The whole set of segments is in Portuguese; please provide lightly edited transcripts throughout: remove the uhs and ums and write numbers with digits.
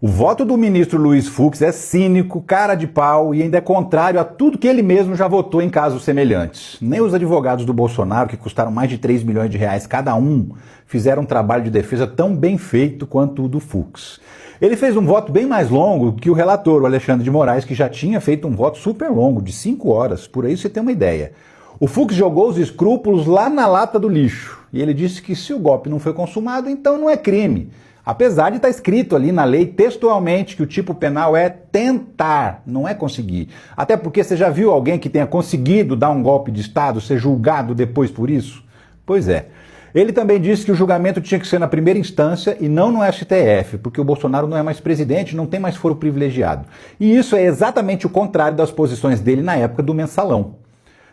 O voto do ministro Luiz Fux é cínico, cara de pau e ainda é contrário a tudo que ele mesmo já votou em casos semelhantes. Nem os advogados do Bolsonaro, que custaram mais de 3 milhões de reais cada um, fizeram um trabalho de defesa tão bem feito quanto o do Fux. Ele fez um voto bem mais longo que o relator, o Alexandre de Moraes, que já tinha feito um voto super longo, de 5 horas, por aí você tem uma ideia. O Fux jogou os escrúpulos lá na lata do lixo e ele disse que se o golpe não foi consumado, então não é crime. Apesar de estar escrito ali na lei textualmente que o tipo penal é tentar, não é conseguir. Até porque você já viu alguém que tenha conseguido dar um golpe de Estado ser julgado depois por isso? Pois é. Ele também disse que o julgamento tinha que ser na primeira instância e não no STF, porque o Bolsonaro não é mais presidente, não tem mais foro privilegiado. E isso é exatamente o contrário das posições dele na época do Mensalão.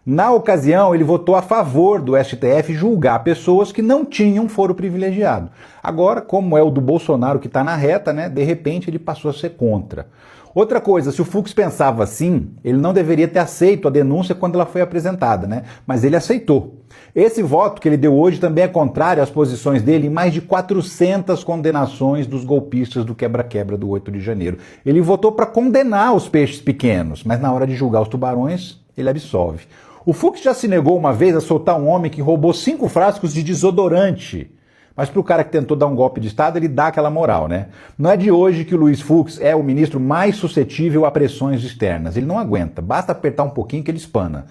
Na ocasião, ele votou a favor do STF julgar pessoas que não tinham foro privilegiado. Agora, como é o do Bolsonaro que está na reta, né, de repente ele passou a ser contra. Outra coisa, se o Fux pensava assim, ele não deveria ter aceito a denúncia quando ela foi apresentada, né? Mas ele aceitou. Esse voto que ele deu hoje também é contrário às posições dele em mais de 400 condenações dos golpistas do quebra-quebra do 8 de janeiro. Ele votou para condenar os peixes pequenos, mas na hora de julgar os tubarões, ele absolve. O Fux já se negou uma vez a soltar um homem que roubou 5 frascos de desodorante. Mas para o cara que tentou dar um golpe de Estado, ele dá aquela moral, né? Não é de hoje que o Luiz Fux é o ministro mais suscetível a pressões externas. Ele não aguenta, basta apertar um pouquinho que ele espana.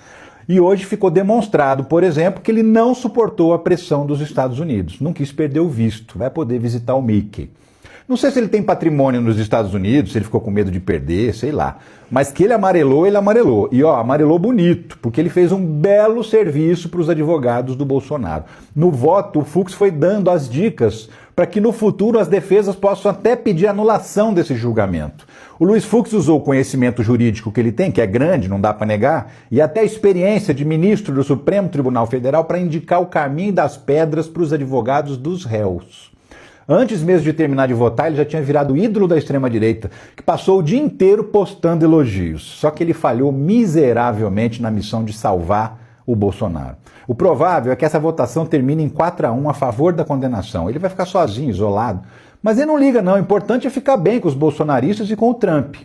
E hoje ficou demonstrado, por exemplo, que ele não suportou a pressão dos Estados Unidos. Não quis perder o visto, vai poder visitar o Mickey. Não sei se ele tem patrimônio nos Estados Unidos, se ele ficou com medo de perder, sei lá. Mas que ele amarelou, ele amarelou. E ó, amarelou bonito, porque ele fez um belo serviço para os advogados do Bolsonaro. No voto, o Fux foi dando as dicas para que no futuro as defesas possam até pedir anulação desse julgamento. O Luiz Fux usou o conhecimento jurídico que ele tem, que é grande, não dá para negar, e até a experiência de ministro do Supremo Tribunal Federal para indicar o caminho das pedras para os advogados dos réus. Antes mesmo de terminar de votar, ele já tinha virado ídolo da extrema-direita, que passou o dia inteiro postando elogios. Só que ele falhou miseravelmente na missão de salvar o Bolsonaro. O provável é que essa votação termine em 4-1 a favor da condenação. Ele vai ficar sozinho, isolado. Mas ele não liga não, o importante é ficar bem com os bolsonaristas e com o Trump.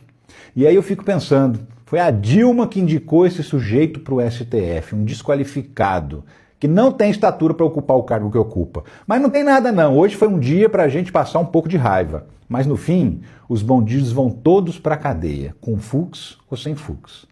E aí eu fico pensando, foi a Dilma que indicou esse sujeito para o STF, um desqualificado, que não tem estatura para ocupar o cargo que ocupa. Mas não tem nada não, hoje foi um dia para a gente passar um pouco de raiva. Mas no fim, os bandidos vão todos para a cadeia, com Fux ou sem Fux.